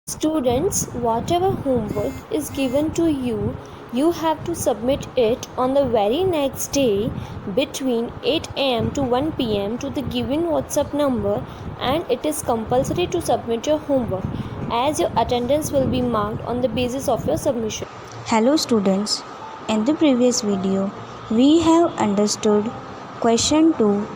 Students, whatever homework is given to you, you have to submit it on the very next day between 8 am to 1 pm to the given WhatsApp number, and it is compulsory to submit your homework as your attendance will be marked on the basis of your submission. Hello students, in the previous video we have understood question 2,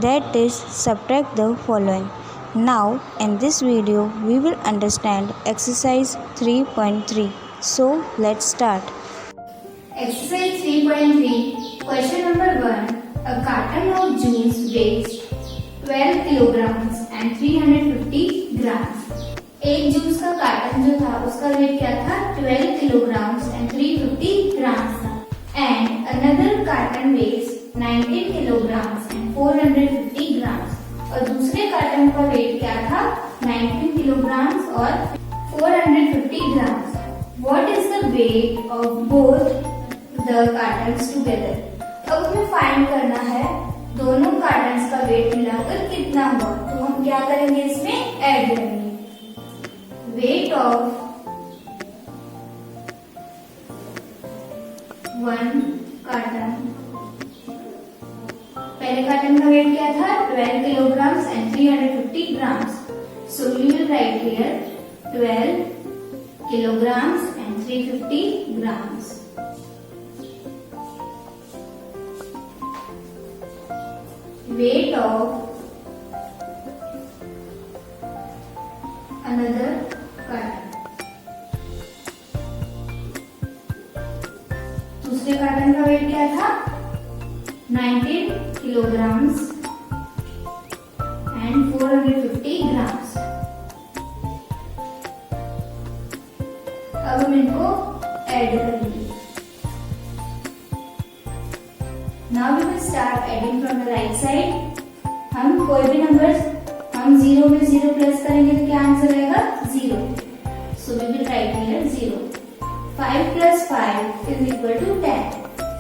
that is subtract the following. Now in this video we will understand exercise 3.3. So let's start. Exercise 3.3, question number 1. A carton of juice weighs 12 kilograms and 350 grams. एक juice का carton जो था उसका wait क्या था 12 kilograms and 350 grams था. And another carton weighs 19 kilograms and 450 grams. और दूसरे कार्टन का वेट क्या था 19 kilograms और 450 grams. What is the weight of both the cartons together? अब हमें फाइंड करना है दोनों कार्टन्स का वेट मिलाकर कितना हुआ. तो हम क्या करेंगे, इसमें ऐड करेंगे. वेट ऑफ वन कार्टन, पहले कार्टन का वेट क्या था 12 kilograms and 350 grams. So we will write here 12 kilograms and 350 grams. Weight of another carton. दूसरे कार्टन का वेट क्या था 19 kilograms and 450 grams. अब हम इनको ऐड करेंगे. Now we will start adding from the right side. हम कोई भी नंबर हम 0 में 0 प्लस करेंगे तो क्या आंसर आएगा 0. So we will write here 0. 5 plus 5 is equal to 10.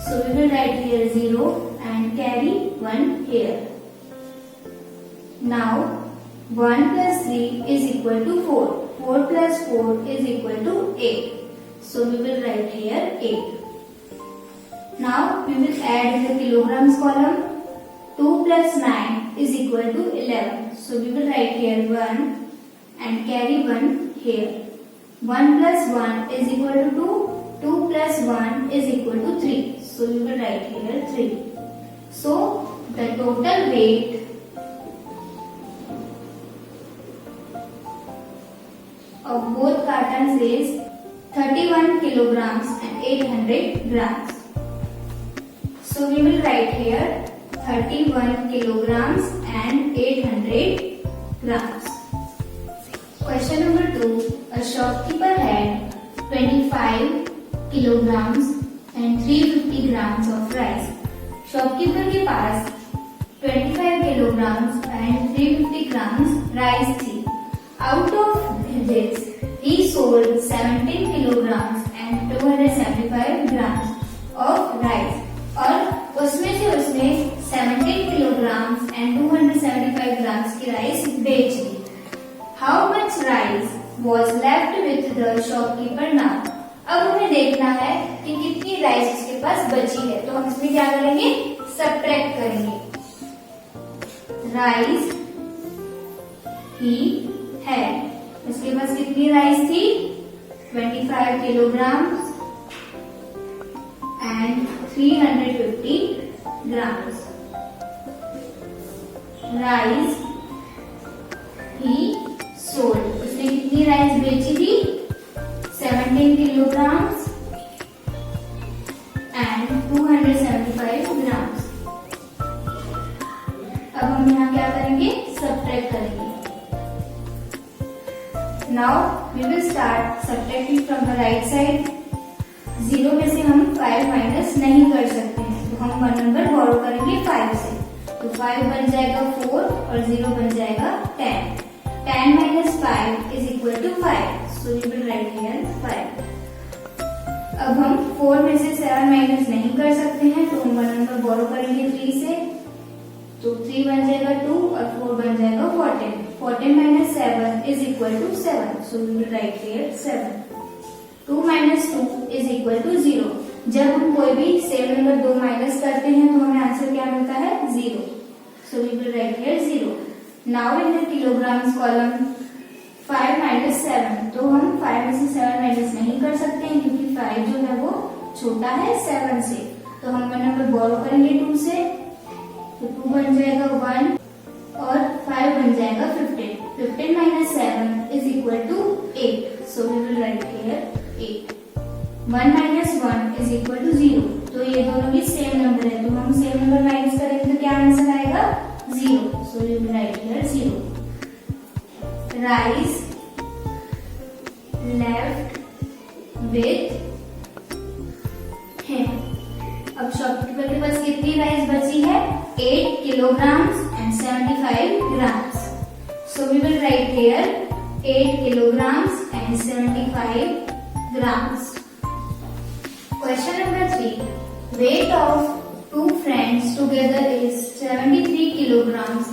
So we will write here 0 and carry 1 here. Now 1 plus 3 is equal to 4. 4 plus 4 is equal to 8. So we will write here 8. Now we will add in the kilograms column. 2 plus 9 is equal to 11. So we will write here 1 and carry 1 here. 1 plus 1 is equal to 2. 2 plus 1 is equal to 3. So we will write here 3. So the total weight of both cartons is 31 kilograms and 800 grams. So we will write here 31 kilograms and 800 grams. Question number 2. A shopkeeper had 25 kilograms and 350 grams of rice. Shopkeeper के पास 25 kilograms and 350 grams rice थी. Out of this, he sold 17 kilograms and 275 grams of rice. और उसमें से उसने 17 kilograms and 275 grams की rice बेच दी. How much rice was left with the shopkeeper now? अब हमें देखना है कि कितनी राइस उसके पास बची है. तो हम इसमें क्या करेंगे, सब्ट्रैक्ट करेंगे. राइस ही है, उसके पास कितनी राइस थी 25 kilograms and 350 grams. Rice he sold, उसने कितनी राइस बेची थी 17 kilograms and 275 grams. अब हम यहाँ क्या करेंगे, सब्ट्रैक्ट करेंगे. Now we will start subtracting from the right side. 0 में से हम 5 माइनस नहीं कर सकते हैं, तो हम 1 नंबर बोरो करेंगे 5 से. तो 5 बन जाएगा 4 और 0 बन जाएगा 10. 10 minus 5 is equal to 5. So we will write here 5. अब हम 4 में से 7 माइनस नहीं कर सकते हैं, तो हम 1 नंबर बोरो करेंगे 3 से. तो 3 बन जाएगा 2 और 4 बन जाएगा 14. 14 minus 7 is equal to 7. So we will write here 7. 2 minus 2 is equal to 0. जब हम कोई भी सेम नंबर 2 माइनस करते हैं तो हमें आंसर क्या मिलता है 0. So we will write here 0. Now in the kilograms column 5 minus 7. तो हम 5 में से 7 माइनस नहीं कर सकते हैं क्योंकि 5 जो है वो छोटा है 7 से. तो हम 1 नंबर बोरो करेंगे 2 से. तो 2 बन जाएगा 1 और 5 बन जाएगा 15. 15 minus 7 is equal to 8. So we will write here 8. 1 minus 1 is equal to 0. तो ये दोनों भी सेम नंबर है तो हम सेम नंबर माइनस करेंगे तो क्या आंसर आएगा 0. So we will write here 0. Rice left with him. अब शॉपकीपर के पास कितनी राइस बची है 8 kilograms and 75 grams. So we will write here 8 kilograms and 75 grams. Question number 3. Weight of two friends together is 73 kilograms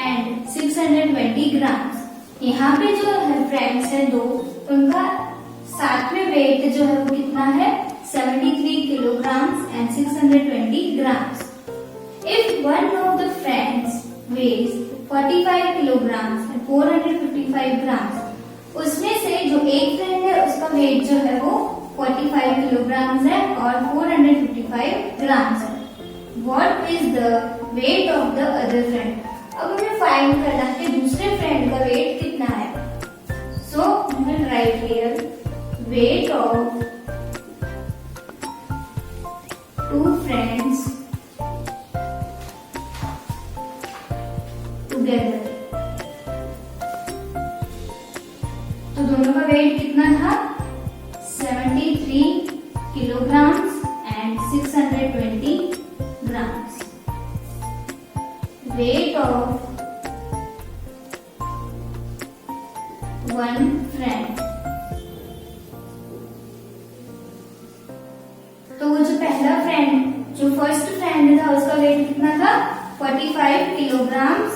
and 620 grams. यहाँ पे जो है friends है दो उनका साथ में वेट जो है वो कितना है 73 kilograms and 620 grams. If one of the friends weighs 45 kilograms and 455 grams, उसमें से जो एक फ्रेंड है उसका वेट जो है वो 45 kilograms है और 455 grams है. What is the weight of the other friend? अब हमें फाइंड करना है दूसरे फ्रेंड का वेट कितना है. So we will write here weight of two friends together. तो दोनों का वेट कितना था 73 kilograms and 620 grams. Weight of one friend. तो वो जो पहला फ्रेंड जो फर्स्ट फ्रेंड था उसका वेट कितना था 45 kilograms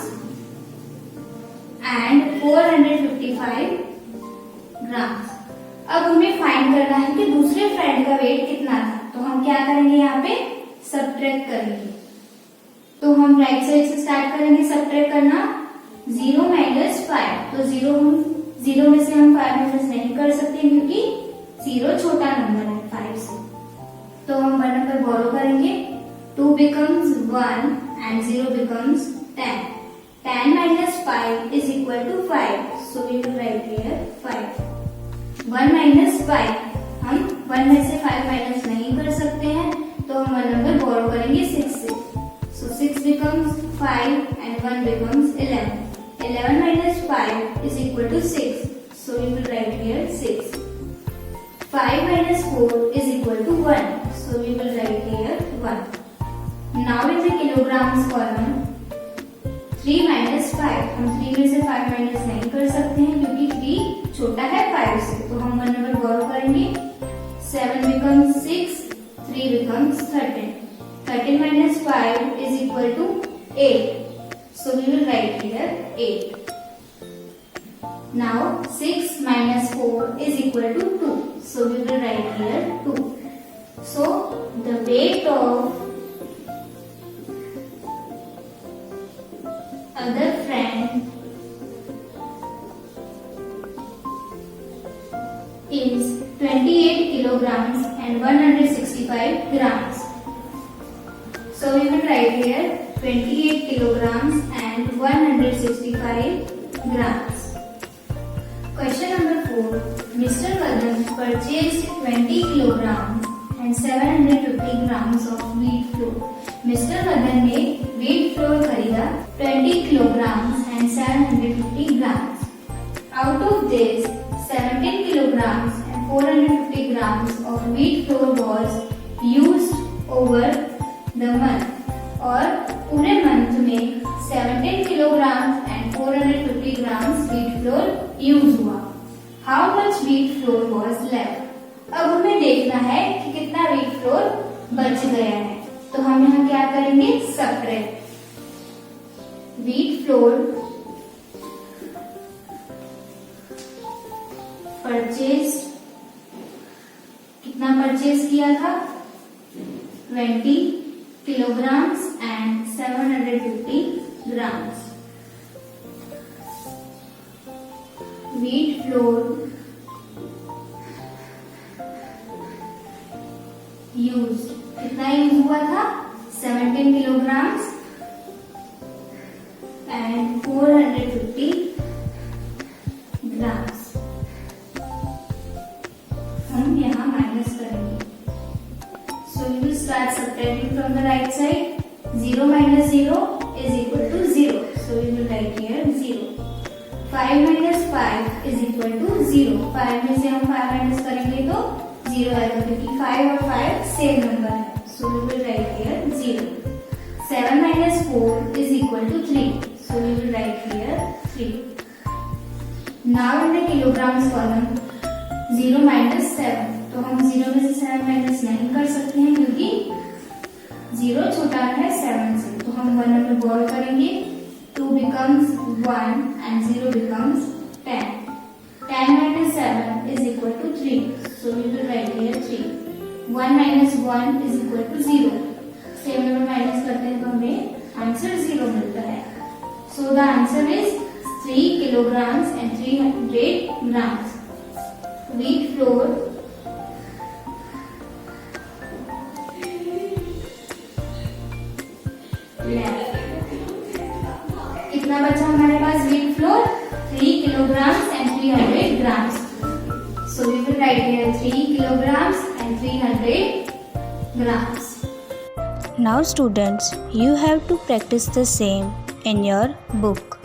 and 455 grams. अब हमें फाइंड करना है कि दूसरे फ्रेंड का वेट कितना था. तो हम क्या करेंगे यहाँ पे सबट्रैक्ट करेंगे. तो हम राइट साइड से स्टार्ट करेंगे सबट्रैक्ट करना. 0 minus 5. तो 0 में से हम 5 माइनस नहीं कर सकते क्योंकि 0 छोटा नंबर है 5 से. तो हम 1 नंबर बोरो करेंगे. 2 becomes 1 and 0 becomes 10. 10 minus 5 is equal to 5. So we will write here 5. 1 minus 5. हम 1 में से 5 माइनस नहीं कर सकते हैं तो हम 1 नंबर बोरो करेंगे 6 से. So 6 becomes 5 and 1 becomes 11. 11 minus 5 is equal to 6. So we will write here 6. 5 minus 4 is equal to 1. So we will write here 1. Now in the kilograms column 3 minus 5. हम 3 में से 5 माइनस नहीं कर सकते हैं क्योंकि 3 छोटा है 5 से. तो हम 1 नंबर बोरो करेंगे. 7 becomes 6. 3 becomes 13. 13 minus 5 is equal to 8. So we will write here 8. Now 6 minus 4 is equal to 2. So we will write here 2. So the weight of other friend is 28 kilograms and 165 grams. So we will write here 28 kilograms and 165 grams. Question number 4. Mr. Madan purchased 20 kilograms and 750 grams of wheat flour. Mr. Madan ने wheat flour खरीदा 20 kilograms and 750 grams. Out of this 17 kilograms and 450 grams of wheat flour was used over the month. और पूरे month में 17 kilograms and 450 grams wheat flour use हुआ. How much wheat flour was left? अब हमें देखना है कि कितना wheat flour बच गया है. तो हम यहाँ क्या करेंगे सबट्रैक्ट. wheat flour परचेज, कितना परचेज किया था? 20 kilograms and 750 grams. Wheat flour used, कितना यूज हुआ था? 17 kilograms and 450 grams. हम यहाँ माइनस करेंगे. So we will start subtracting from the right side. 0 minus 0 is equal to 0. So we will write here 0. 5 minus 5 is equal to 0. 5 में से हम 5 minus करेंगे तो 0 आएगा क्योंकि 5 और 5 सेम नंबर है. So we will write here 0. 7 minus 4 is equal to 3. So we will write here 3. Now in the kilograms column 0 minus 7. तो हम 0 में से 7 माइनस नहीं कर सकते हैं क्योंकि 0 छोटा है 7 से. तो हम 1 में बॉल करेंगे. 2 becomes 1 and 0 becomes 10. 10 minus 7 is equal to 3. So we will write here 3. 1 minus 1 is equal to 0. Same number minus करते हैं तो हमें आंसर 0 मिलता है. So the answer is 3 kilograms and 300 grams. Wheat flour कितना बचा हमारे पास? Wheat flour 3 kilograms and 300 grams. So we will write here 3 kilograms and 300 grams. Now students, you have to practice the same in your book.